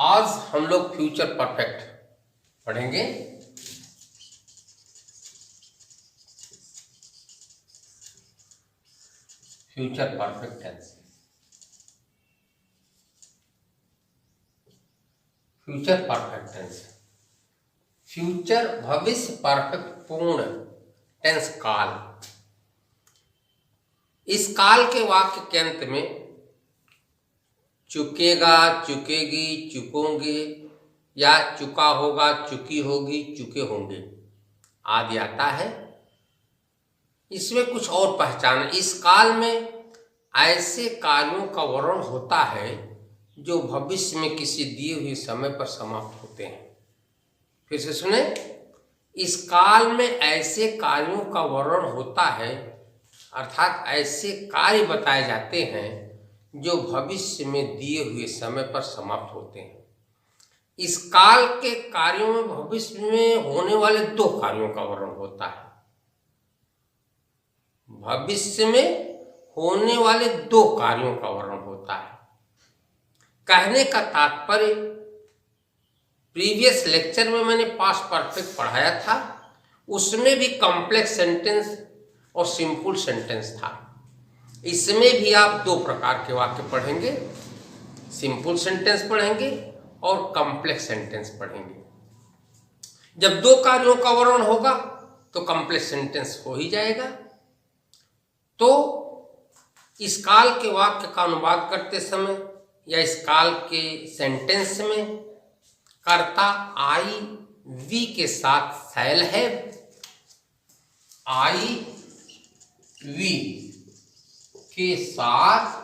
आज हम लोग फ्यूचर परफेक्ट पढ़ेंगे। Future perfect tense. Future perfect tense, future भविष्य परफेक्ट पूर्ण टेंस काल। इस काल के वाक्य के अंत में चुकेगा, चुकेगी, चुकोंगे या चुका होगा, चुकी होगी, चुके होंगे आदि आता है। इसमें कुछ और पहचान, इस काल में ऐसे कार्यों का वर्णन होता है जो भविष्य में किसी दिए हुए समय पर समाप्त होते हैं। फिर से सुने, इस काल में ऐसे कार्यों का वर्णन होता है अर्थात ऐसे कार्य बताए जाते हैं जो भविष्य में दिए हुए समय पर समाप्त होते हैं। इस काल के कार्यों में भविष्य में होने वाले दो कार्यों का वर्णन होता है। भविष्य में होने वाले दो कार्यों का वर्णन होता है। कहने का तात्पर्य, प्रीवियस लेक्चर में मैंने पास्ट परफेक्ट पढ़ाया था, उसमें भी कॉम्प्लेक्स सेंटेंस और सिंपल सेंटेंस था। इसमें भी आप दो प्रकार के वाक्य पढ़ेंगे, सिंपल सेंटेंस पढ़ेंगे और कॉम्प्लेक्स सेंटेंस पढ़ेंगे। जब दो कार्यों का वर्णन होगा तो कॉम्प्लेक्स सेंटेंस हो ही जाएगा। तो इस काल के वाक्य का अनुवाद करते समय या इस काल के सेंटेंस में कर्ता आई वी के साथ शैल है, आई वी के साथ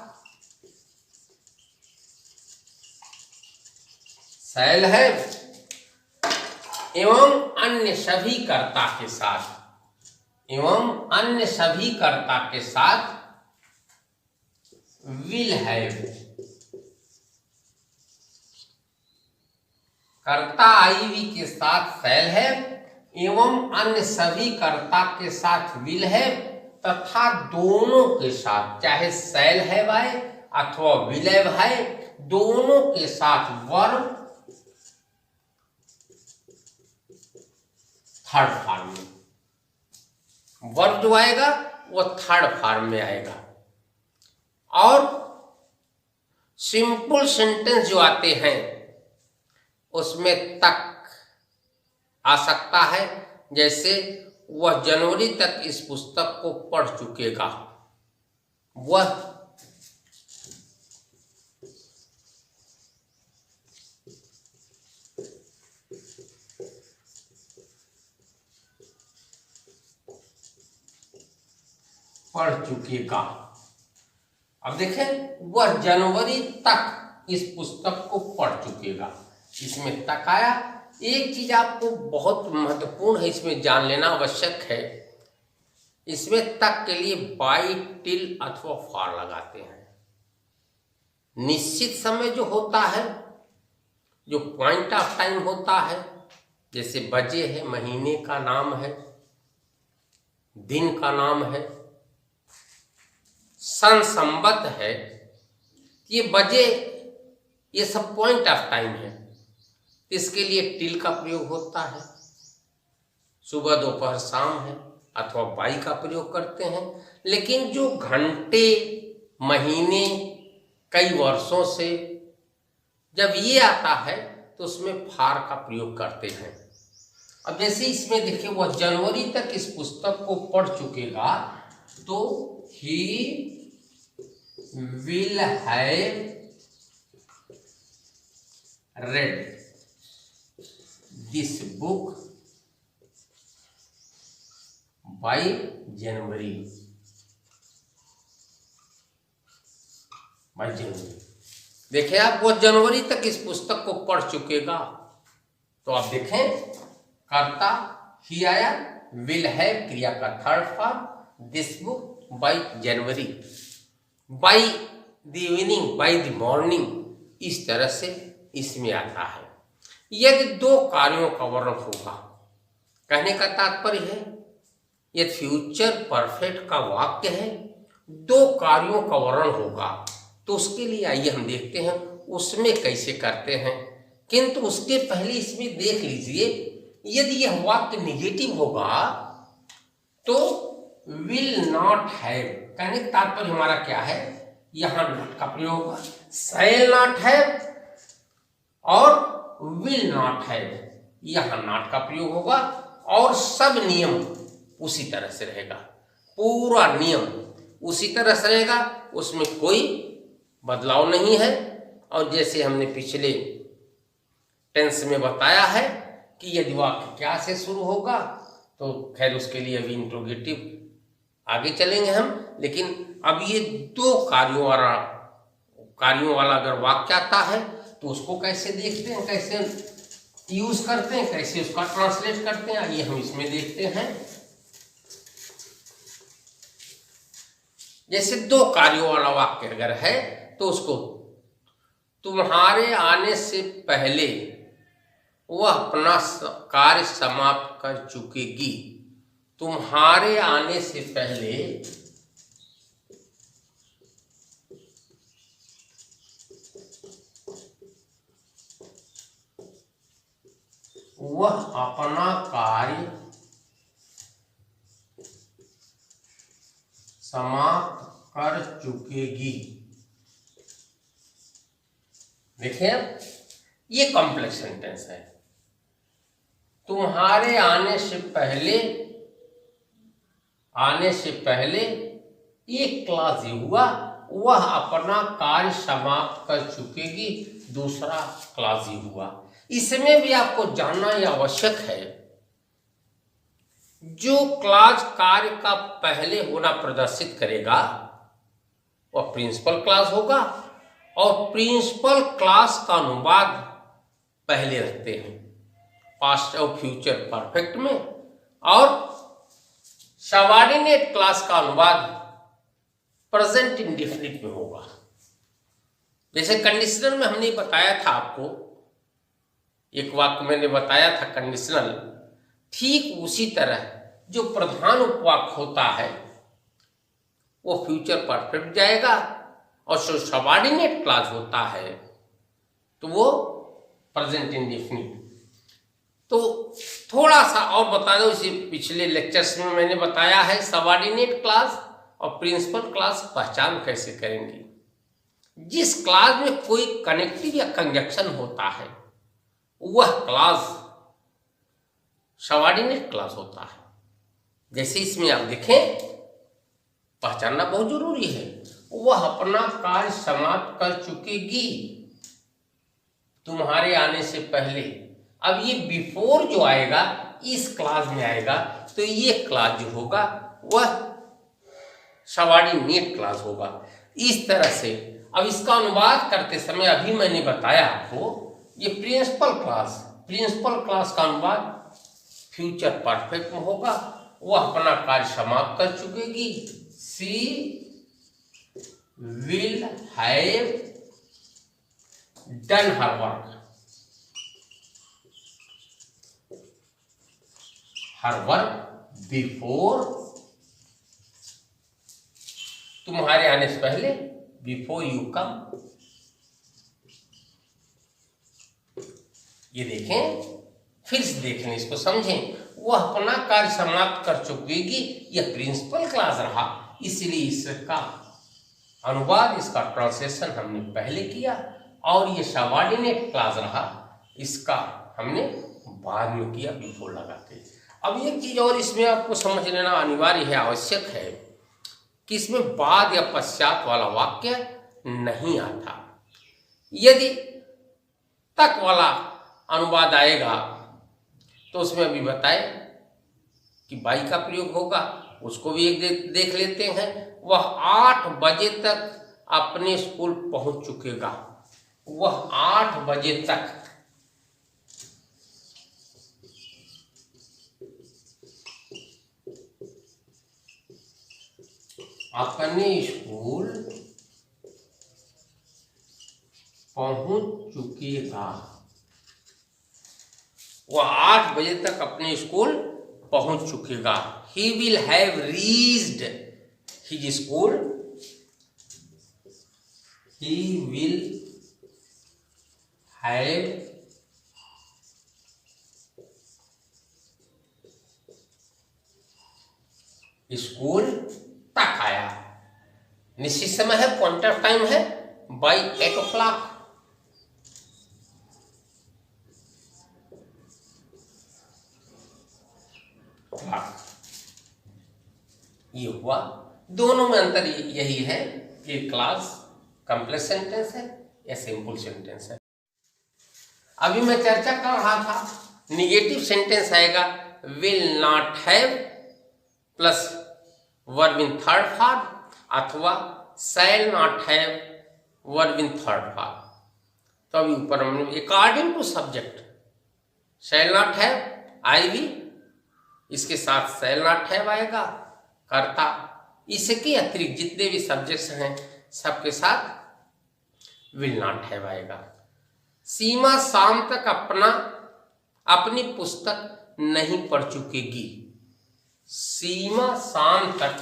शैल है एवं अन्य सभी कर्ता के साथ, एवं अन्य सभी कर्ता के साथ विल हैव। कर्ता आई वी के साथ शैल है एवं अन्य सभी कर्ता के साथ विल है तथा दोनों के साथ, चाहे शैल है भाई अथवा विल है भाई, दोनों के साथ वर्ब थर्ड फॉर्म में। वर्ब जो आएगा वो थर्ड फॉर्म में आएगा। और सिंपल सेंटेंस जो आते हैं उसमें तक आ सकता है, जैसे वह जनवरी तक इस पुस्तक को पढ़ चुकेगा। वह पढ़ चुकेगा। अब देखें, वह जनवरी तक इस पुस्तक को पढ़ चुकेगा, इसमें तक आया। एक चीज आपको बहुत महत्वपूर्ण है, इसमें जान लेना आवश्यक है। इसमें तक के लिए बाई, टिल अथवा फॉर लगाते हैं। निश्चित समय जो होता है, जो पॉइंट ऑफ टाइम होता है, जैसे बजे है, महीने का नाम है, दिन का नाम है, सन संवत है, ये बजे, ये सब पॉइंट ऑफ टाइम है। इसके लिए टिल का प्रयोग होता है। सुबह, दोपहर, शाम है अथवा बाई का प्रयोग करते हैं। लेकिन जो घंटे, महीने, कई वर्षों से जब ये आता है तो उसमें फार का प्रयोग करते हैं। अब जैसे इसमें देखिए, वह जनवरी तक इस पुस्तक को पढ़ चुकेगा, तो ही will have read this book by January। देखिए आप, वो जनवरी तक इस पुस्तक को पढ़ चुकेगा, तो आप देखें कर्ता ही आया, will have क्रिया का third form, this book by January, by the evening, by the morning, इस तरह से इसमें आता है। यदि दो कार्यों का वर्णन होगा, कहने का तात्पर्य है यदि फ्यूचर परफेक्ट का वाक्य है, दो कार्यों का वर्णन होगा, तो उसके लिए आइए हम देखते हैं उसमें कैसे करते हैं। किंतु उसके पहले इसमें देख लीजिए, यदि यह वाक्य निगेटिव होगा तो विल नॉट हैव, कहने का तात्पर्य हमारा क्या है, यहां नॉट का प्रयोग होगा, शैल नॉट हैव और विल नॉट हैव, यहां नॉट का प्रयोग होगा और सब नियम उसी तरह से रहेगा, पूरा नियम उसी तरह से रहेगा, उसमें कोई बदलाव नहीं है। और जैसे हमने पिछले टेंस में बताया है कि यदि वाक्य क्या से शुरू होगा, तो खैर उसके लिए अभी इंट्रोगेटिव आगे चलेंगे हम, लेकिन अब ये दो कार्यों वाला अगर वाक्य आता है तो उसको कैसे देखते हैं, कैसे यूज करते हैं, कैसे उसका ट्रांसलेट करते हैं, आइए हम इसमें देखते हैं। जैसे दो कार्यों वाला वाक्य अगर है तो उसको तुम्हारे आने से पहले वह अपना कार्य समाप्त कर चुकेगी, तुम्हारे आने से पहले वह अपना कार्य समाप्त कर चुकेगी। देखिए ये कॉम्प्लेक्स सेंटेंस है, तुम्हारे आने से पहले एक क्लास ये हुआ, वह अपना कार्य समाप्त कर चुकेगी, दूसरा क्लास ये हुआ। इसमें भी आपको जानना यह आवश्यक है, जो क्लास कार्य का पहले होना प्रदर्शित करेगा वह प्रिंसिपल क्लास होगा, और प्रिंसिपल क्लास का अनुवाद पहले रखते हैं पास्ट और फ्यूचर परफेक्ट में, और सबऑर्डिनेट क्लास का अनुवाद प्रेजेंट इंडेफिनिट में होगा। जैसे कंडीशनल में हमने बताया था आपको, एक वाक्य मैंने बताया था कंडीशनल, ठीक उसी तरह जो प्रधान उपवाक्य होता है वो फ्यूचर परफेक्ट जाएगा, और जो सबऑर्डिनेट क्लास होता है तो वो प्रेजेंट इंडेफिनिट। तो थोड़ा सा और बता दो, इसी पिछले लेक्चर्स में मैंने बताया है सबऑर्डिनेट क्लास और प्रिंसिपल क्लास पहचान कैसे करेंगे। जिस क्लास में कोई कनेक्टिव या कंजक्शन होता है वह क्लास सबऑर्डिनेट क्लास होता है। जैसे इसमें आप देखें, पहचानना बहुत जरूरी है, वह अपना कार्य समाप्त कर चुकेगी तुम्हारे आने से पहले। अब ये बिफोर जो आएगा इस क्लास में आएगा, तो ये क्लास जो होगा वह सबऑर्डिनेट क्लास होगा। इस तरह से अब इसका अनुवाद करते समय अभी मैंने बताया आपको, ये प्रिंसिपल क्लास का अनुवाद फ्यूचर परफेक्ट में होगा, वह अपना कार्य समाप्त कर चुकेगी, she will have done her work, her work before, तुम्हारे आने से पहले, बिफोर यू कम। ये देखें, फिर से देखें, इसको समझें, वह अपना कार्य समाप्त कर चुकेगी, यह प्रिंसिपल क्लास रहा, इसलिए इसका अनुवाद, इसका ट्रांसलेशन हमने पहले किया, और ये सबऑर्डिनेट क्लास रहा, इसका हमने बाद में किया बिफोर लगाते। अब एक चीज और इसमें आपको समझ लेना अनिवार्य है, आवश्यक है, कि इसमें बाद या पश्चात वाला वाक्य नहीं आता। यदि तक वाला अनुवाद आएगा तो उसमें अभी बताए कि बाई का प्रयोग होगा, उसको भी एक देख लेते हैं। वह 8 बजे तक अपने स्कूल पहुंच चुकेगा, वह 8 बजे तक अपने स्कूल पहुंच चुकेगा, वह 8 बजे तक अपने स्कूल पहुंच चुकेगा। He will have reached his school. He will have school तक आया। निश्चित समय है, पॉइंट ऑफ टाइम है, बाई 8 o'clock। ये हुआ। दोनों में अंतर यही है कि क्लास कॉम्प्लेक्स सेंटेंस है या सिंपल सेंटेंस है। अभी मैं चर्चा कर रहा था, निगेटिव सेंटेंस आएगा will not have plus verb in third form अथवा shall not have verb in third form. तो अभी ऊपर हमने according to subject shall not have I भी, इसके साथ शैल नॉट हैव आएगा कर्ता। इसके अतिरिक्त जितने भी सब्जेक्ट्स हैं सबके साथ विल नॉट हैव आएगा। सीमा शाम तक अपनी पुस्तक नहीं पढ़ चुकेगी। सीमा शाम तक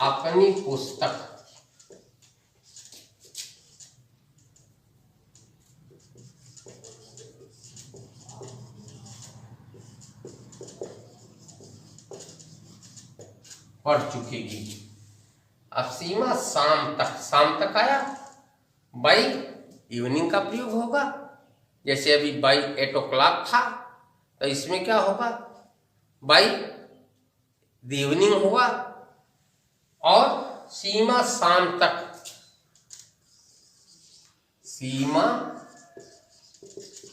अपनी पुस्तक पढ़ चुकेगी। अब सीमा शाम तक आया, बाई इवनिंग का प्रयोग होगा। जैसे अभी बाई 8 o'clock था, तो इसमें क्या होगा, बाई द इवनिंग हुआ। और सीमा शाम तक, Seema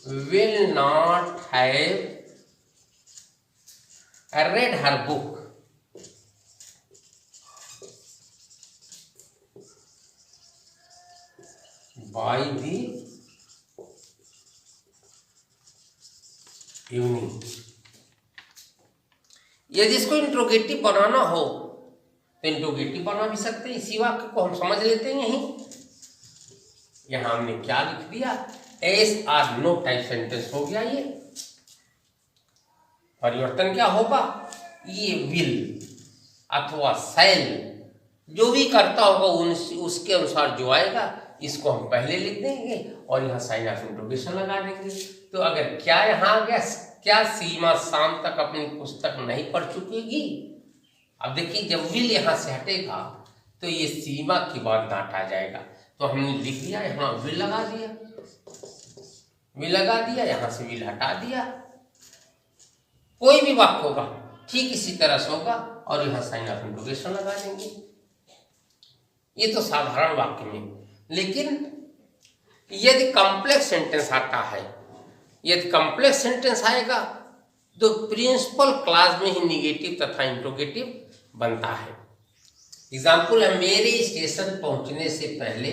will not have read her book by the evening। यदि इसको इंट्रोगेटिव बनाना हो तो इंट्रोगेटिव बना भी सकते हैं। इसी वाक्य को हम समझ लेते हैं। यहां हमने क्या लिख दिया, S R no type sentence हो गया। ये परिवर्तन क्या होगा, ये विल अथवा शैल जो भी करता होगा उसके अनुसार जो आएगा इसको हम पहले लिख देंगे और यहाँ साइन ऑफ इंट्रोगेशन लगा देंगे। तो अगर क्या यहाँ आ गया, क्या सीमा शाम तक अपनी पुस्तक नहीं पढ़ चुकेगी। अब देखिए जब विल यहाँ से हटेगा तो ये सीमा के बाद नाट आ जाएगा। तो हमने लिख दिया, यहाँ विल लगा दिया, विल लगा दिया, यहाँ से विल हटा दिया। कोई भी वाक्य होगा ठीक इसी तरह से होगा और यहाँ साइन ऑफ इंट्रोगेशन लगा देंगे। ये तो साधारण वाक्य में। लेकिन यदि कॉम्प्लेक्स सेंटेंस आता है, यदि कॉम्प्लेक्स सेंटेंस आएगा तो प्रिंसिपल क्लास में ही निगेटिव तथा इंट्रोगेटिव बनता है। एग्जाम्पल है, मेरे स्टेशन पहुंचने से पहले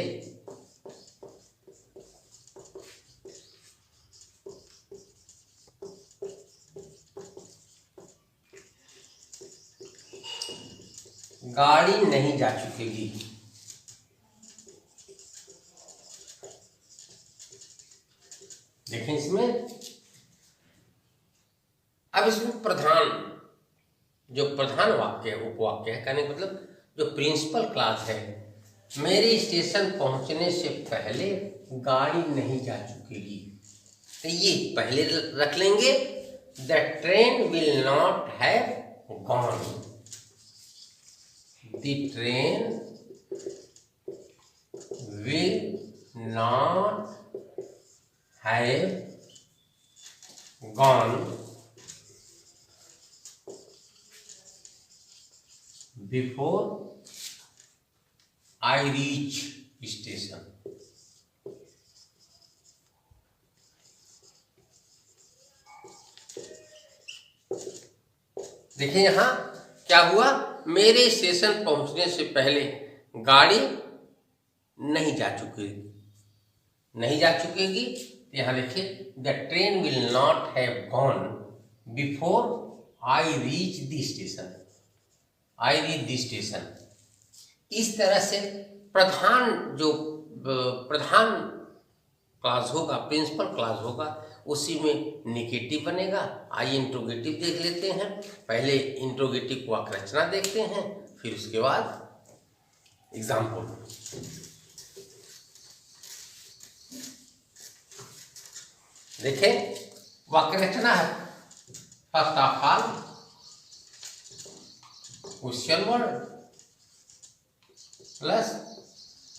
गाड़ी नहीं जा चुकेगी। देखें इसमें, अब इसमें प्रधान वाक्य है, उपवाक्य है, कहने का मतलब जो प्रिंसिपल क्लास है, मेरे स्टेशन पहुंचने से पहले गाड़ी नहीं जा चुकेगी। तो ये पहले रख लेंगे, the train will not have gone. The train will not have gone before I reach station. देखिए यहां क्या हुआ, मेरे स्टेशन पहुंचने से पहले गाड़ी नहीं जा चुकेगी। यहां देखिए, the train will not have gone before I reach the station. I reach the station. इस तरह से प्रधान क्लास होगा, प्रिंसिपल क्लास होगा, उसी में निगेटिव बनेगा। आइए इंट्रोगेटिव देख लेते हैं। पहले इंट्रोगेटिव को वाक्य रचना देखते हैं, फिर उसके बाद एग्जाम्पल। देखें वाक्य रचना है। First of all question word plus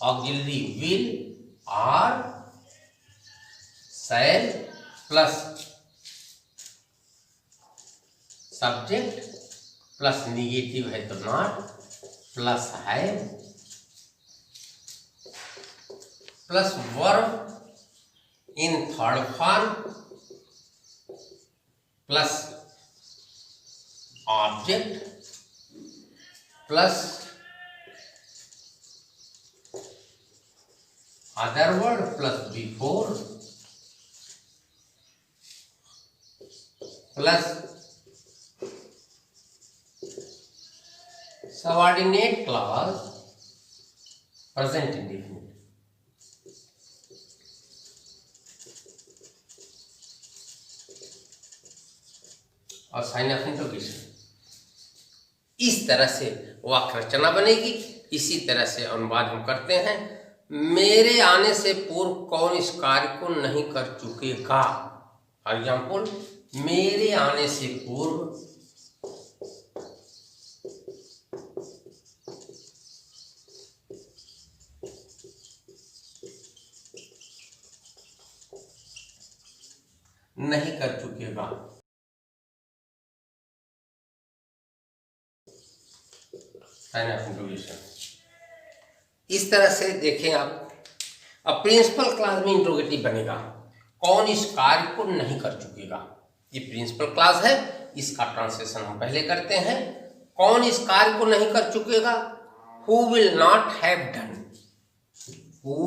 auxiliary will और shall plus subject plus negative है तो नॉट प्लस है plus verb in third form plus object plus other word plus before plus subordinate clause present indefinite. और sign of interrogation. इस तरह से वाक्य रचना बनेगी। इसी तरह से अनुवाद हम करते हैं। मेरे आने से पूर्व कौन इस कार्य को नहीं कर चुकेगा। फॉर एग्जाम्पल, मेरे आने से पूर्व नहीं कर चुकेगा। इस तरह से देखें आप। अब प्रिंसिपल क्लास में इंट्रोगेटिव बनेगा। कौन इस कार्य को नहीं कर चुकेगा। ये प्रिंसिपल क्लास है, इसका ट्रांसलेशन हम पहले करते हैं। कौन इस कार्य को नहीं कर चुकेगा। Who will not have done. Who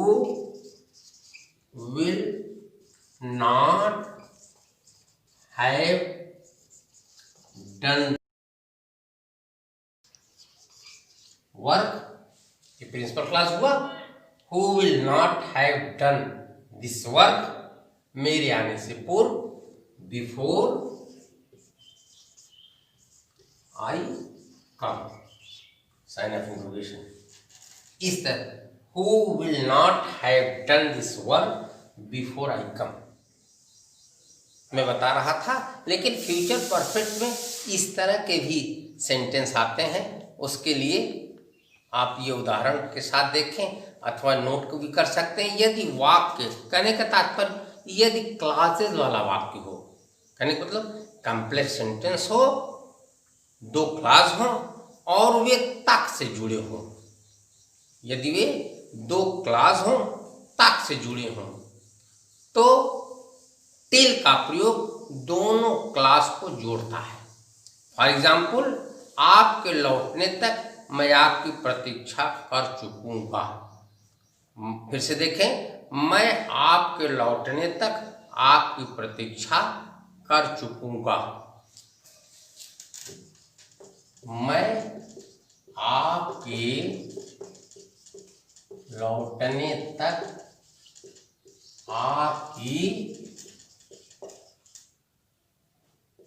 will not have done work. ये प्रिंसिपल क्लास हुआ। Who will not have done this work मेरे आने से पूर्व, before I come. Sign of interrogation. इस तरह who will not have done this work before I come मैं बता रहा था। लेकिन फ्यूचर परफेक्ट में इस तरह के भी सेंटेंस आते हैं। उसके लिए आप ये उदाहरण के साथ देखें अथवा नोट को भी कर सकते हैं। यदि वाक्य, कहने का तात्पर्य यदि क्लासेस वाला वाक्य हो, कहने का मतलब कॉम्प्लेक्स सेंटेंस हो, दो क्लास हो और वे तक से जुड़े हों। यदि वे दो क्लास हों, तक से जुड़े हों, तो टिल का प्रयोग दोनों क्लास को जोड़ता है। फॉर एग्जाम्पल, आपके लौटने तक मैं आपकी प्रतीक्षा कर चुकूंगा। फिर से देखें, मैं आपके लौटने तक आपकी प्रतीक्षा कर चुकूंगा। मैं आपके लौटने तक आपकी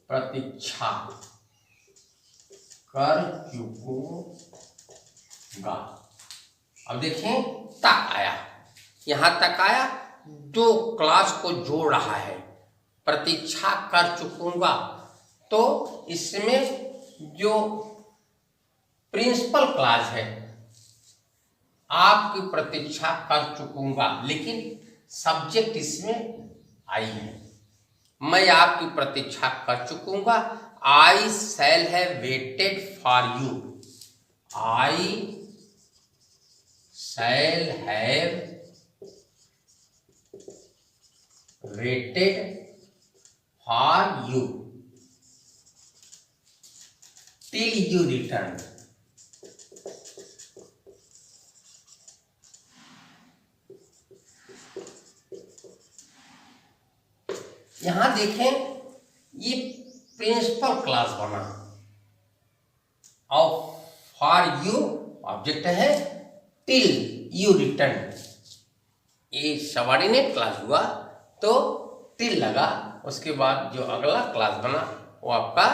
प्रतीक्षा कर चुकूंगा। अब देखें, तक आया, यहां तक आया, दो क्लास को जोड़ रहा है। प्रतीक्षा कर चुकूंगा, तो इसमें जो प्रिंसिपल क्लास है, आपकी प्रतीक्षा कर चुकूंगा, लेकिन सब्जेक्ट इसमें आई है। मैं आपकी प्रतीक्षा कर चुकूंगा। I shall have waited for you. I shall have waited for you till you return. यहां देखें, ये प्रिंसिपल क्लास बना और फॉर यू ऑब्जेक्ट है, टिल यू रिटर्न ये सबऑर्डिनेट क्लास हुआ, तो टिल लगा। उसके बाद जो अगला क्लास बना वो आपका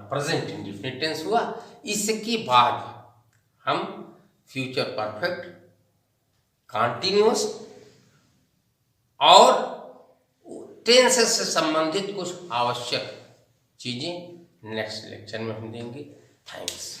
प्रेजेंट इंडेफिनिट टेंस हुआ। इसके बाद हम फ्यूचर परफेक्ट, कंटिन्यूअस और टेंस से संबंधित कुछ आवश्यक चीज़ें नेक्स्ट लेक्चर में हम देंगे। थैंक्स।